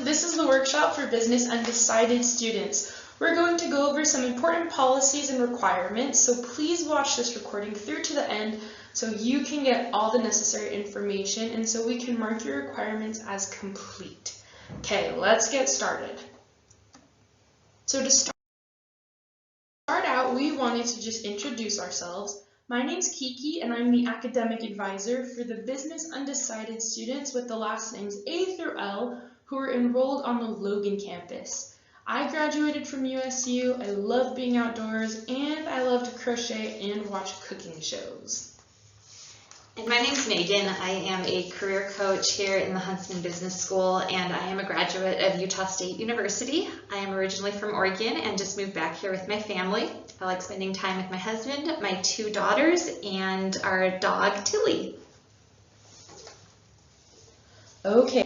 this is the workshop for Business Undecided students. We're going to go over some important policies and requirements, so please watch this recording through to the end so you can get all the necessary information and so we can mark your requirements as complete. Okay, let's get started. So to start out, we wanted to just introduce ourselves. My name's Kiki and I'm the academic advisor for the Business Undecided students with the last names A through L who are enrolled on the Logan campus. I graduated from USU, I love being outdoors, and I love to crochet and watch cooking shows. And my name's Megan. I am a career coach here in the Huntsman Business School, and I am a graduate of Utah State University. I am originally from Oregon and just moved back here with my family. I like spending time with my husband, my 2 daughters, and our dog, Tilly. Okay.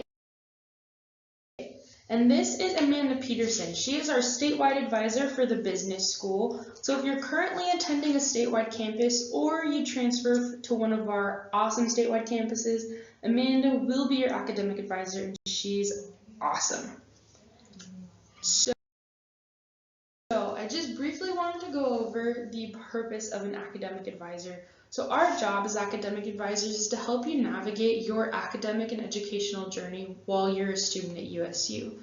And this is Amanda Peterson. She is our statewide advisor for the business school. So if you're currently attending a statewide campus or you transfer to one of our awesome statewide campuses, Amanda will be your academic advisor and she's awesome. So I just briefly wanted to go over the purpose of an academic advisor. So our job as academic advisors is to help you navigate your academic and educational journey while you're a student at USU.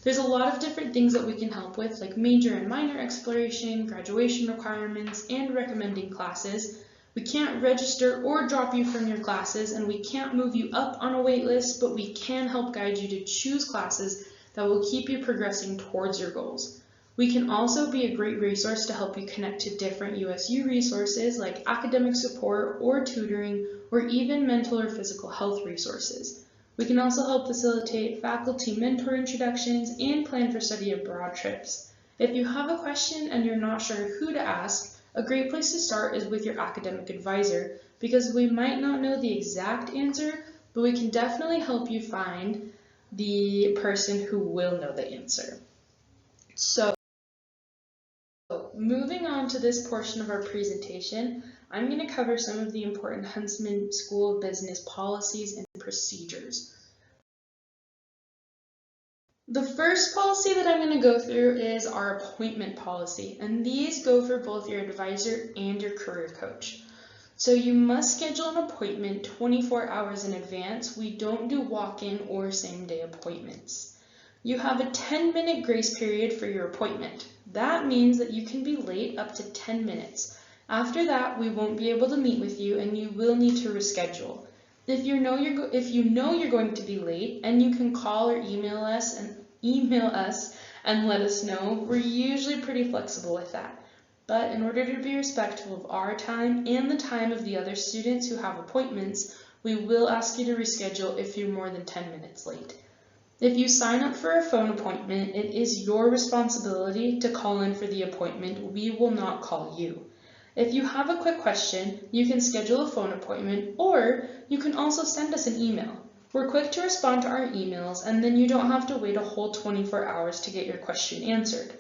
There's a lot of different things that we can help with, like major and minor exploration, graduation requirements, and recommending classes. We can't register or drop you from your classes, and we can't move you up on a wait list, but we can help guide you to choose classes that will keep you progressing towards your goals. We can also be a great resource to help you connect to different USU resources like academic support or tutoring or even mental or physical health resources. We can also help facilitate faculty mentor introductions and plan for study abroad trips. If you have a question and you're not sure who to ask, a great place to start is with your academic advisor because we might not know the exact answer, but we can definitely help you find the person who will know the answer. So, moving on to this portion of our presentation, I'm going to cover some of the important Huntsman School of Business policies and procedures. The first policy that I'm going to go through is our appointment policy, and these go for both your advisor and your career coach. So you must schedule an appointment 24 hours in advance. We don't do walk-in or same-day appointments. You have a 10-minute grace period for your appointment. That means that you can be late up to 10 minutes. After that, we won't be able to meet with you and you will need to reschedule. If you know you're going to be late, and you can call or email us and let us know, we're usually pretty flexible with that. But in order to be respectful of our time and the time of the other students who have appointments, we will ask you to reschedule if you're more than 10 minutes late. If you sign up for a phone appointment, it is your responsibility to call in for the appointment. We will not call you. If you have a quick question, you can schedule a phone appointment, or you can also send us an email. We're quick to respond to our emails, and then you don't have to wait a whole 24 hours to get your question answered.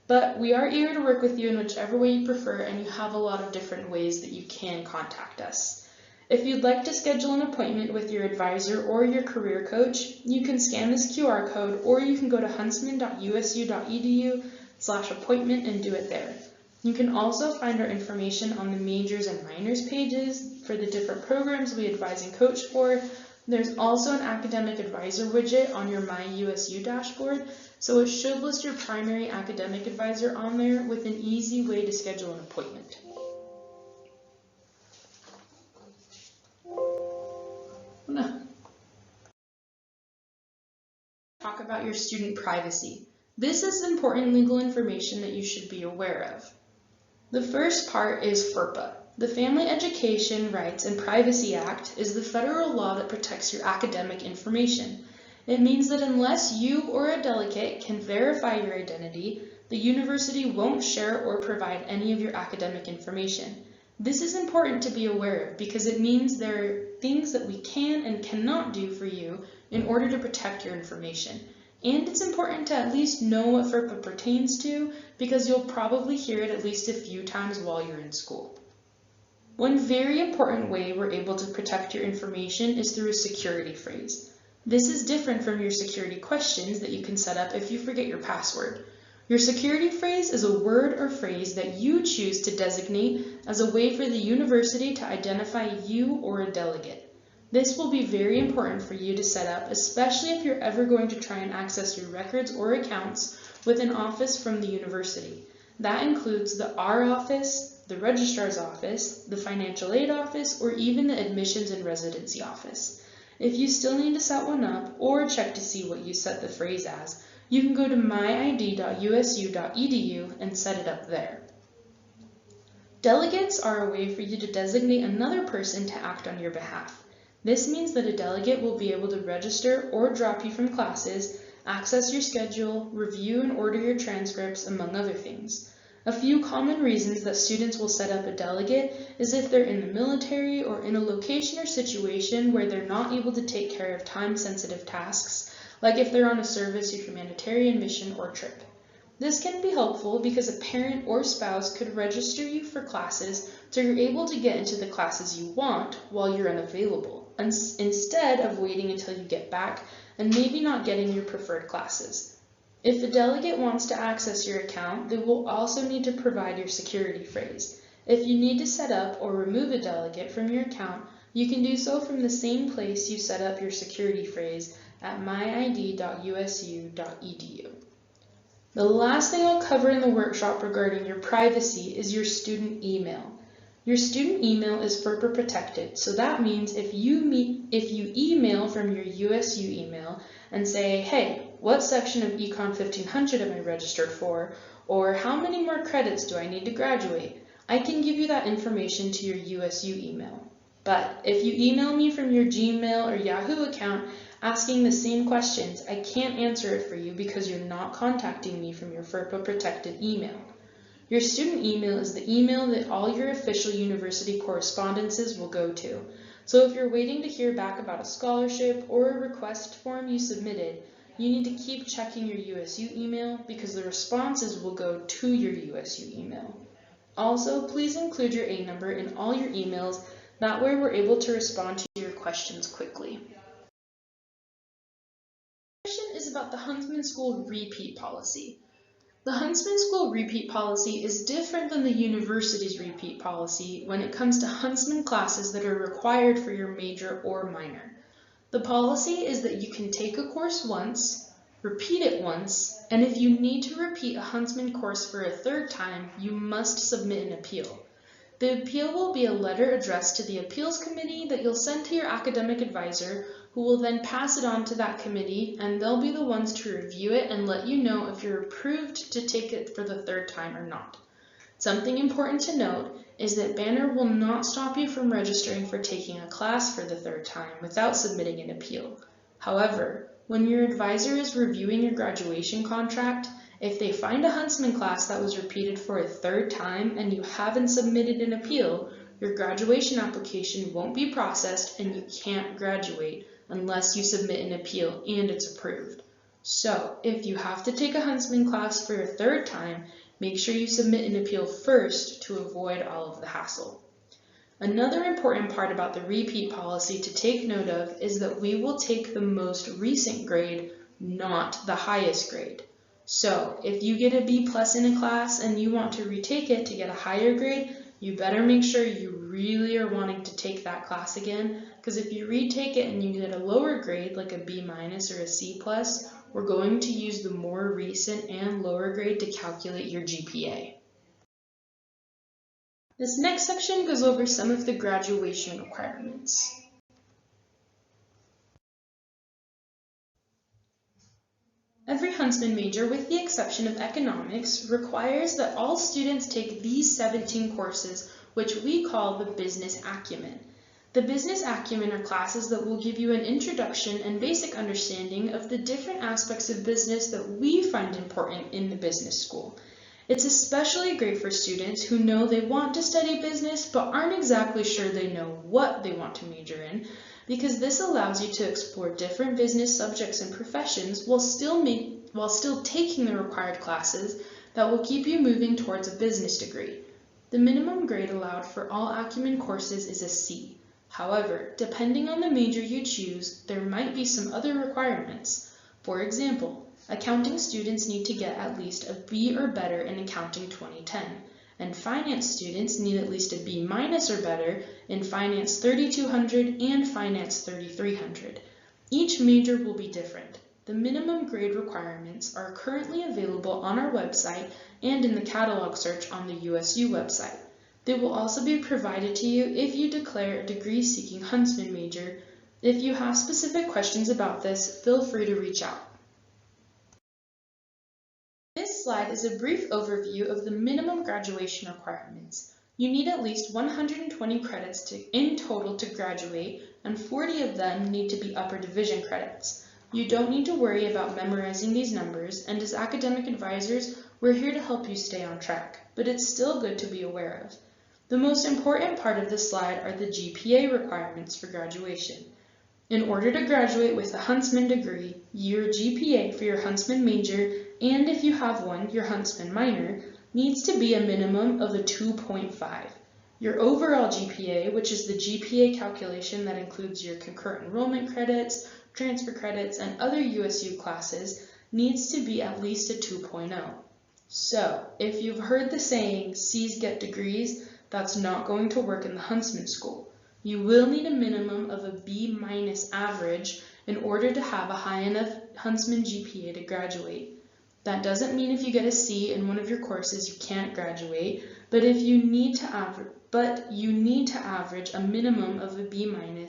But we are eager to work with you in whichever way you prefer, and you have a lot of different ways that you can contact us. If you'd like to schedule an appointment with your advisor or your career coach, you can scan this QR code or you can go to huntsman.usu.edu/appointment and do it there. You can also find our information on the majors and minors pages for the different programs we advise and coach for. There's also an academic advisor widget on your My USU dashboard, so it should list your primary academic advisor on there with an easy way to schedule an appointment. Talk about your student privacy. This is important legal information that you should be aware of. The first part is FERPA. The Family Education Rights and Privacy Act is the federal law that protects your academic information. It means that unless you or a delegate can verify your identity, the university won't share or provide any of your academic information. This is important to be aware of because it means there are things that we can and cannot do for you in order to protect your information. And it's important to at least know what FERPA pertains to because you'll probably hear it at least a few times while you're in school. One very important way we're able to protect your information is through a security phrase. This is different from your security questions that you can set up if you forget your password. Your security phrase is a word or phrase that you choose to designate as a way for the university to identify you or a delegate. This will be very important for you to set up, especially if you're ever going to try and access your records or accounts with an office from the university. That includes the R office, the registrar's office, the financial aid office, or even the admissions and residency office. If you still need to set one up or check to see what you set the phrase as, you can go to myid.usu.edu and set it up there. Delegates are a way for you to designate another person to act on your behalf. This means that a delegate will be able to register or drop you from classes, access your schedule, review and order your transcripts, among other things. A few common reasons that students will set up a delegate is if they're in the military or in a location or situation where they're not able to take care of time-sensitive tasks, like if they're on a service or humanitarian mission or trip. This can be helpful because a parent or spouse could register you for classes so you're able to get into the classes you want while you're unavailable, instead of waiting until you get back and maybe not getting your preferred classes. If the delegate wants to access your account, they will also need to provide your security phrase. If you need to set up or remove a delegate from your account, you can do so from the same place you set up your security phrase at myid.usu.edu. The last thing I'll cover in the workshop regarding your privacy is your student email. Your student email is FERPA protected, so that means if you email from your USU email and say, hey, what section of Econ 1500 am I registered for, or how many more credits do I need to graduate, I can give you that information to your USU email. But if you email me from your Gmail or Yahoo account asking the same questions, I can't answer it for you because you're not contacting me from your FERPA protected email. Your student email is the email that all your official university correspondences will go to. So if you're waiting to hear back about a scholarship or a request form you submitted, you need to keep checking your USU email because the responses will go to your USU email. Also, please include your A number in all your emails. That way we're able to respond to your questions quickly. The question is about the Huntsman School repeat policy. The Huntsman School repeat policy is different than the university's repeat policy when it comes to Huntsman classes that are required for your major or minor. The policy is that you can take a course once, repeat it once, and if you need to repeat a Huntsman course for a third time, you must submit an appeal. The appeal will be a letter addressed to the appeals committee that you'll send to your academic advisor, who will then pass it on to that committee, and they'll be the ones to review it and let you know if you're approved to take it for the third time or not. Something important to note is that Banner will not stop you from registering for taking a class for the third time without submitting an appeal. However, when your advisor is reviewing your graduation contract, if they find a Huntsman class that was repeated for a third time and you haven't submitted an appeal, your graduation application won't be processed and you can't graduate unless you submit an appeal and it's approved. So, if you have to take a Huntsman class for a third time, make sure you submit an appeal first to avoid all of the hassle. Another important part about the repeat policy to take note of is that we will take the most recent grade, not the highest grade. So, if you get a B+ in a class and you want to retake it to get a higher grade, you better make sure you really are wanting to take that class again, because if you retake it and you get a lower grade, like a B- or a C+, we're going to use the more recent and lower grade to calculate your GPA. This next section goes over some of the graduation requirements. Every Huntsman major, with the exception of economics, requires that all students take these 17 courses, which we call the business acumen. The business acumen are classes that will give you an introduction and basic understanding of the different aspects of business that we find important in the business school. It's especially great for students who know they want to study business but aren't exactly sure they know what they want to major in, because this allows you to explore different business subjects and professions while still taking the required classes that will keep you moving towards a business degree. The minimum grade allowed for all acumen courses is a C. However, depending on the major you choose, there might be some other requirements. For example, accounting students need to get at least a B or better in Accounting 2010, and finance students need at least a B- or better in Finance 3200 and Finance 3300. Each major will be different. The minimum grade requirements are currently available on our website and in the catalog search on the USU website. They will also be provided to you if you declare a degree-seeking Huntsman major. If you have specific questions about this, feel free to reach out. This slide is a brief overview of the minimum graduation requirements. You need at least 120 credits in total to graduate, and 40 of them need to be upper division credits. You don't need to worry about memorizing these numbers, and as academic advisors, we're here to help you stay on track, but it's still good to be aware of. The most important part of this slide are the GPA requirements for graduation. In order to graduate with a Huntsman degree, your GPA for your Huntsman major, and if you have one, your Huntsman minor, needs to be a minimum of a 2.5. Your overall GPA, which is the GPA calculation that includes your concurrent enrollment credits, transfer credits, and other USU classes, needs to be at least a 2.0. So, if you've heard the saying, C's get degrees, that's not going to work in the Huntsman School. You will need a minimum of a B- average in order to have a high enough Huntsman GPA to graduate. That doesn't mean if you get a C in one of your courses you can't graduate, but you need to average a minimum of a B-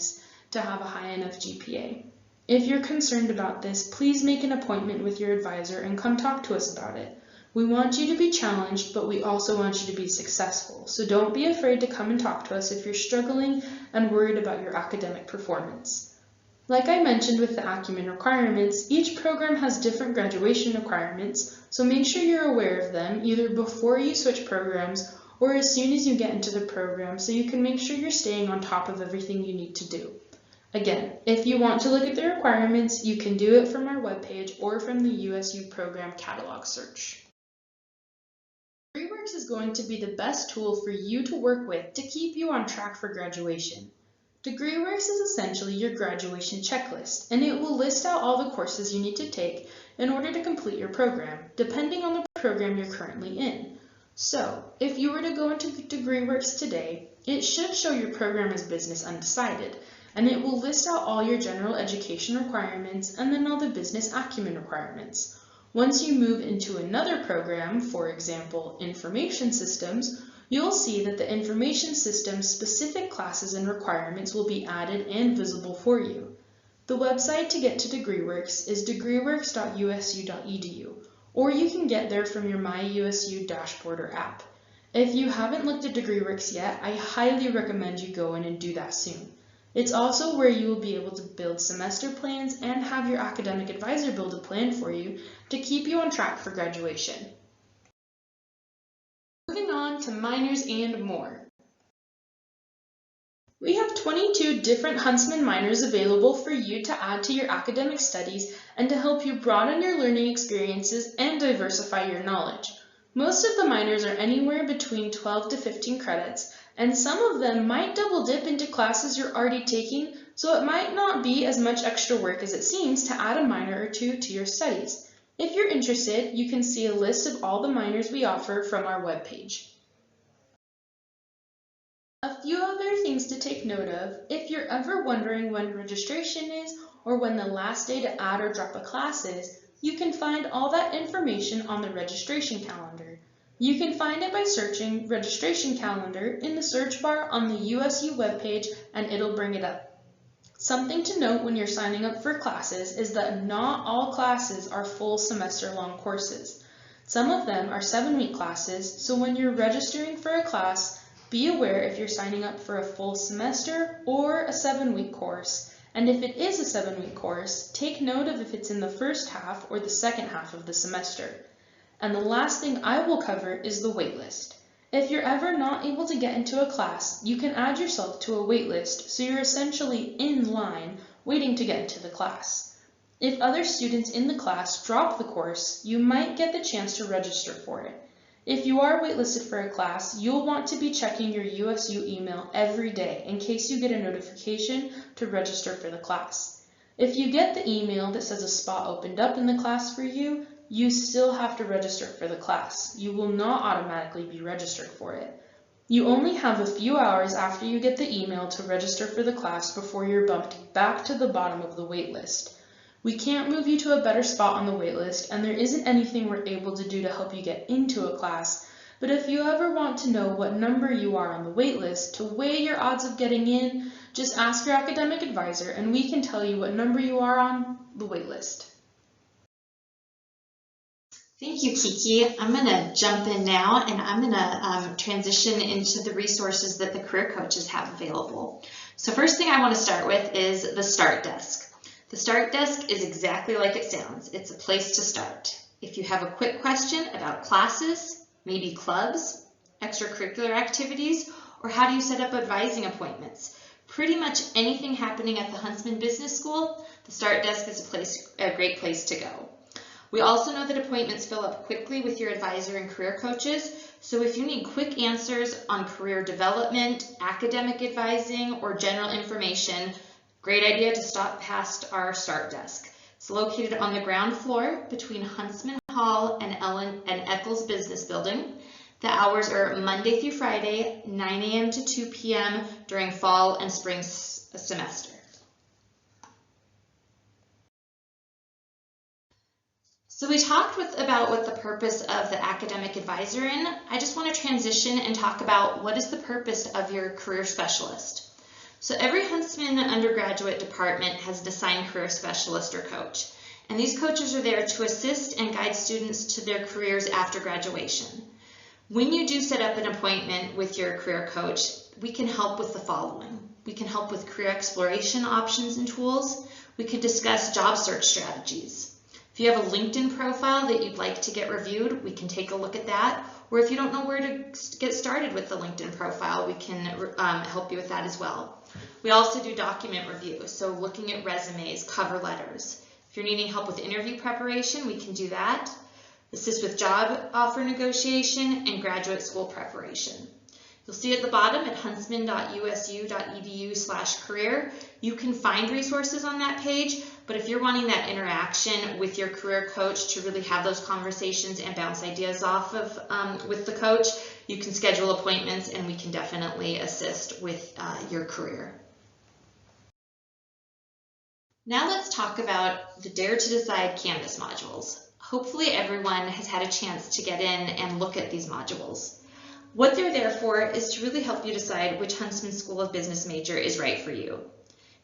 to have a high enough GPA. If you're concerned about this, please make an appointment with your advisor and come talk to us about it. We want you to be challenged, but we also want you to be successful. So don't be afraid to come and talk to us if you're struggling and worried about your academic performance. Like I mentioned with the Acumen requirements, each program has different graduation requirements, so make sure you're aware of them either before you switch programs or as soon as you get into the program so you can make sure you're staying on top of everything you need to do. Again, if you want to look at the requirements, you can do it from our webpage or from the USU program catalog search. DegreeWorks is going to be the best tool for you to work with to keep you on track for graduation. DegreeWorks is essentially your graduation checklist, and it will list out all the courses you need to take in order to complete your program, depending on the program you're currently in. So, if you were to go into DegreeWorks today, it should show your program as Business Undecided, and it will list out all your general education requirements and then all the business acumen requirements. Once you move into another program, for example, Information Systems, you'll see that the Information Systems specific classes and requirements will be added and visible for you. The website to get to DegreeWorks is degreeworks.usu.edu, or you can get there from your MyUSU dashboard or app. If you haven't looked at DegreeWorks yet, I highly recommend you go in and do that soon. It's also where you will be able to build semester plans and have your academic advisor build a plan for you to keep you on track for graduation. Moving on to minors and more. We have 22 different Huntsman minors available for you to add to your academic studies and to help you broaden your learning experiences and diversify your knowledge. Most of the minors are anywhere between 12 to 15 credits, and some of them might double dip into classes you're already taking, so it might not be as much extra work as it seems to add a minor or two to your studies. If you're interested, you can see a list of all the minors we offer from our webpage. A few other things to take note of: if you're ever wondering when registration is or when the last day to add or drop a class is, you can find all that information on the registration calendar. You can find it by searching registration calendar in the search bar on the USU webpage and it'll bring it up. Something to note when you're signing up for classes is that not all classes are full semester long courses. Some of them are 7-week classes, so when you're registering for a class, be aware if you're signing up for a full semester or a 7-week course. And if it is a 7-week course, take note of if it's in the first half or the second half of the semester. And the last thing I will cover is the waitlist. If you're ever not able to get into a class, you can add yourself to a waitlist, so you're essentially in line waiting to get into the class. If other students in the class drop the course, you might get the chance to register for it. If you are waitlisted for a class, you'll want to be checking your USU email every day in case you get a notification to register for the class. If you get the email that says a spot opened up in the class for you, you still have to register for the class. You will not automatically be registered for it. You only have a few hours after you get the email to register for the class before you're bumped back to the bottom of the wait list. We can't move you to a better spot on the wait list, and there isn't anything we're able to do to help you get into a class, but if you ever want to know what number you are on the wait list to weigh your odds of getting in, just ask your academic advisor and we can tell you what number you are on the wait list. Thank you, Kiki. I'm going to jump in now and I'm going to transition into the resources that the career coaches have available. So first thing I want to start with is the Start Desk. The Start Desk is exactly like it sounds. It's a place to start. If you have a quick question about classes, maybe clubs, extracurricular activities, or how do you set up advising appointments, pretty much anything happening at the Huntsman Business School, the Start Desk is a great place to go. We also know that appointments fill up quickly with your advisor and career coaches, so if you need quick answers on career development, academic advising, or general information, great idea to stop past our Start Desk. It's located on the ground floor between Huntsman Hall and Eccles Business Building. The hours are Monday through Friday, 9 a.m. to 2 p.m. during fall and spring semester. So we talked about what the purpose of the academic advisor is. I just want to transition and talk about what is the purpose of your career specialist. So every Huntsman undergraduate department has an assigned career specialist or coach, and these coaches are there to assist and guide students to their careers after graduation. When you do set up an appointment with your career coach, we can help with the following. We can help with career exploration options and tools. We can discuss job search strategies. If you have a LinkedIn profile that you'd like to get reviewed, we can take a look at that. Or if you don't know where to get started with the LinkedIn profile, we can help you with that as well. We also do document review, so looking at resumes, cover letters. If you're needing help with interview preparation, we can do that. Assist with job offer negotiation and graduate school preparation. You'll see at the bottom at huntsman.usu.edu/career, you can find resources on that page, but if you're wanting that interaction with your career coach to really have those conversations and bounce ideas off of with the coach, you can schedule appointments and we can definitely assist with your career. Now let's talk about the Dare to Decide Canvas modules. Hopefully everyone has had a chance to get in and look at these modules. What they're there for is to really help you decide which Huntsman School of Business major is right for you.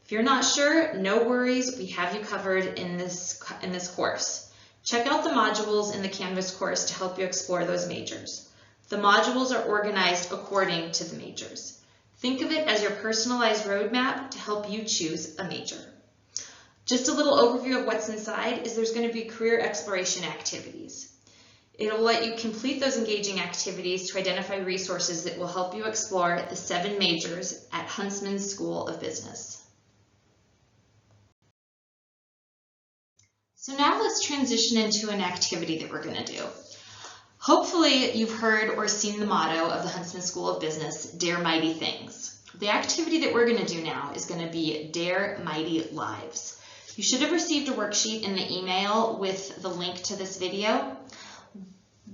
If you're not sure, no worries, we have you covered in this course. Check out the modules in the Canvas course to help you explore those majors. The modules are organized according to the majors. Think of it as your personalized roadmap to help you choose a major. Just a little overview of what's inside is there's going to be career exploration activities. It'll let you complete those engaging activities to identify resources that will help you explore the 7 majors at Huntsman School of Business. So now let's transition into an activity that we're going to do. Hopefully you've heard or seen the motto of the Huntsman School of Business, Dare Mighty Things. The activity that we're going to do now is going to be Dare Mighty Lives. You should have received a worksheet in the email with the link to this video.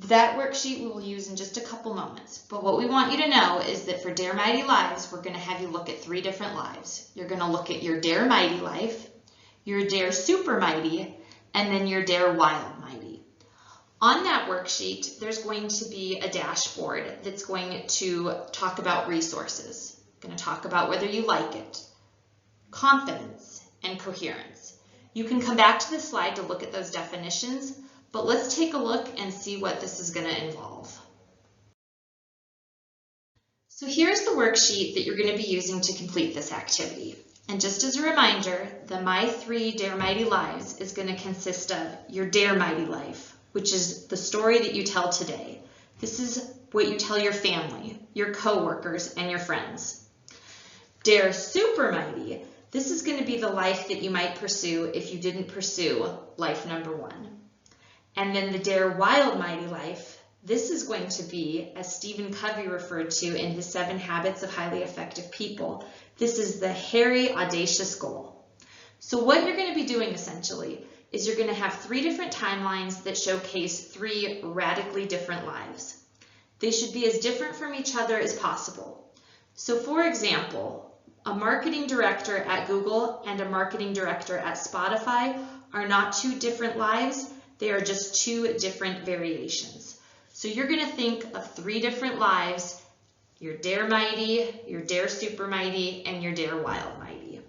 That worksheet we will use in just a couple moments, but what we want you to know is that for Dare Mighty Lives, we're going to have you look at 3 different lives. You're going to look at your Dare Mighty life, your Dare Super Mighty, and then your Dare Wild Mighty. On that worksheet, there's going to be a dashboard that's going to talk about resources. It's going to talk about whether you like it, confidence, and coherence. You can come back to this slide to look at those definitions, but let's take a look and see what this is going to involve. So here's the worksheet that you're going to be using to complete this activity. And just as a reminder, the My 3 Dare Mighty Lives is going to consist of your Dare Mighty Life, which is the story that you tell today. This is what you tell your family, your coworkers, and your friends. Dare Super Mighty, this is going to be the life that you might pursue if you didn't pursue life number 1. And then the Dare Wild Mighty Life, This is going to be, as Stephen Covey referred to in his 7 Habits of Highly Effective People, this is the hairy, audacious goal. So what you're going to be doing essentially is you're going to have 3 different timelines that showcase 3 radically different lives. They should be as different from each other as possible. So for example, a marketing director at Google and a marketing director at Spotify are not 2 different lives, they are just 2 different variations. So you're going to think of 3 different lives: your Dare Mighty, your Dare Super Mighty, and your Dare Wild Mighty.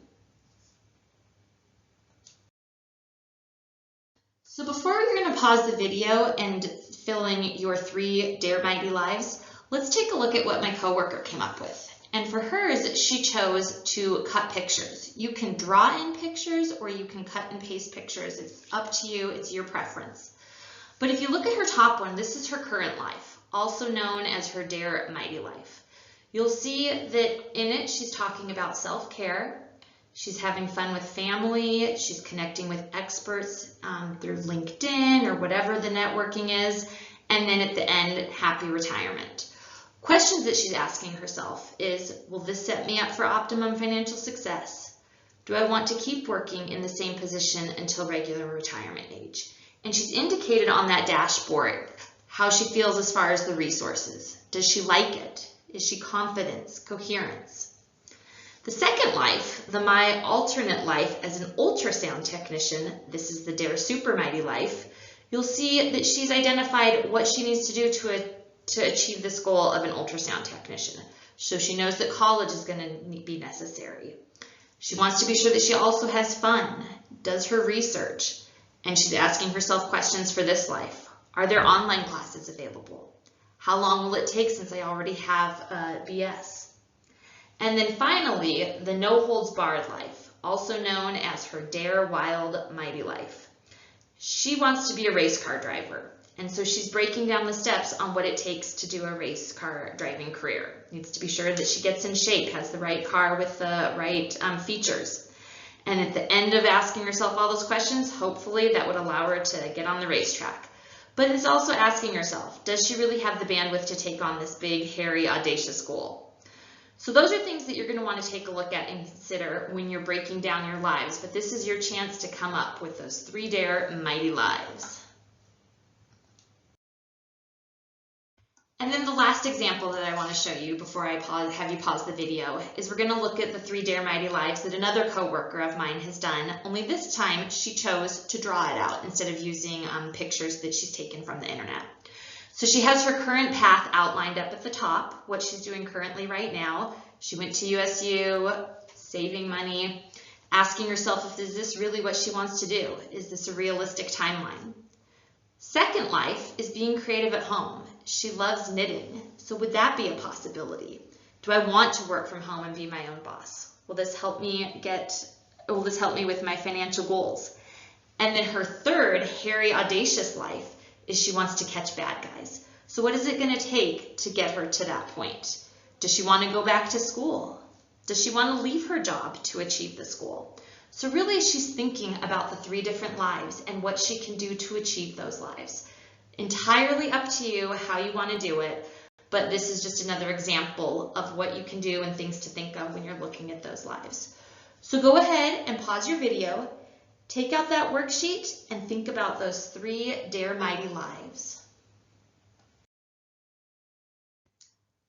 So before you're going to pause the video and fill in your 3 Dare Mighty lives, let's take a look at what my coworker came up with. And for hers, she chose to cut pictures. You can draw in pictures or you can cut and paste pictures. It's up to you, it's your preference. But if you look at her top one, this is her current life, also known as her Dare Mighty life. You'll see that in it, she's talking about self-care. She's having fun with family, she's connecting with experts through LinkedIn or whatever the networking is, and then at the end, happy retirement. Questions that she's asking herself is, will this set me up for optimum financial success? Do I want to keep working in the same position until regular retirement age? And she's indicated on that dashboard how she feels as far as the resources. Does she like it? Is she confident, coherence? The second life, the My Alternate Life as an ultrasound technician, this is the Dare Super Mighty life, you'll see that she's identified what she needs to do to achieve this goal of an ultrasound technician. So she knows that college is going to be necessary. She wants to be sure that she also has fun, does her research, and she's asking herself questions for this life. Are there online classes available? How long will it take since I already have a BS? And then finally, the No Holds Barred life, also known as her Dare Wild Mighty life. She wants to be a race car driver, and so she's breaking down the steps on what it takes to do a race car driving career. Needs to be sure that she gets in shape, has the right car with the right features. And at the end of asking herself all those questions, hopefully that would allow her to get on the racetrack. But it's also asking herself, does she really have the bandwidth to take on this big, hairy, audacious goal? So those are things that you're going to want to take a look at and consider when you're breaking down your lives. But this is your chance to come up with those 3 Dare Mighty lives. And then the last example that I want to show you before I have you pause the video is we're going to look at the 3 Dare Mighty lives that another coworker of mine has done, only this time she chose to draw it out instead of using pictures that she's taken from the internet. So she has her current path outlined up at the top, what she's doing currently right now. She went to USU, saving money, asking herself, is this really what she wants to do? Is this a realistic timeline? Second life is being creative at home. She loves knitting, so would that be a possibility? Do I want to work from home and be my own boss? Will this help me with my financial goals? And then her third hairy, audacious life is she wants to catch bad guys. So what is it going to take to get her to that point? Does she want to go back to school? Does she want to leave her job to achieve this goal? So really she's thinking about the 3 different lives and what she can do to achieve those lives. Entirely up to you how you want to do it, but this is just another example of what you can do and things to think of when you're looking at those lives. So go ahead and pause your video. Take out that worksheet and think about those 3 Dare Mighty lives.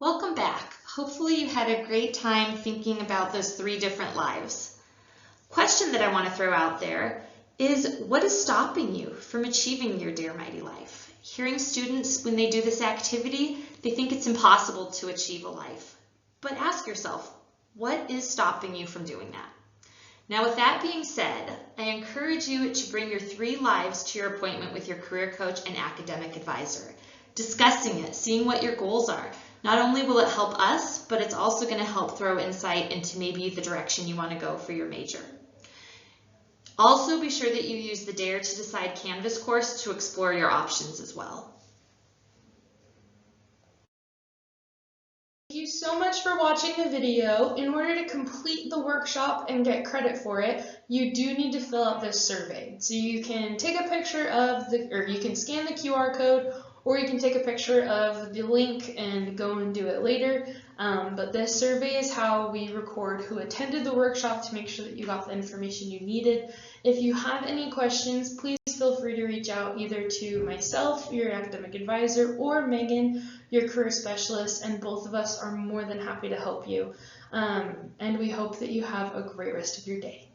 Welcome back. Hopefully you had a great time thinking about those 3 different lives. Question that I want to throw out there is, what is stopping you from achieving your Dare Mighty life? Hearing students, when they do this activity, they think it's impossible to achieve a life. But ask yourself, what is stopping you from doing that? Now, with that being said, I encourage you to bring your 3 lives to your appointment with your career coach and academic advisor. Discussing it, seeing what your goals are. Not only will it help us, but it's also going to help throw insight into maybe the direction you want to go for your major. Also, be sure that you use the Dare to Decide Canvas course to explore your options as well. Thank you so much for watching the video. In order to complete the workshop and get credit for it, you do need to fill out this survey. So you can take a picture of you can scan the QR code, or you can take a picture of the link and go and do it later. But this survey is how we record who attended the workshop to make sure that you got the information you needed. If you have any questions, please feel free to reach out either to myself, your academic advisor, or Megan, your career specialist, and both of us are more than happy to help you. And we hope that you have a great rest of your day.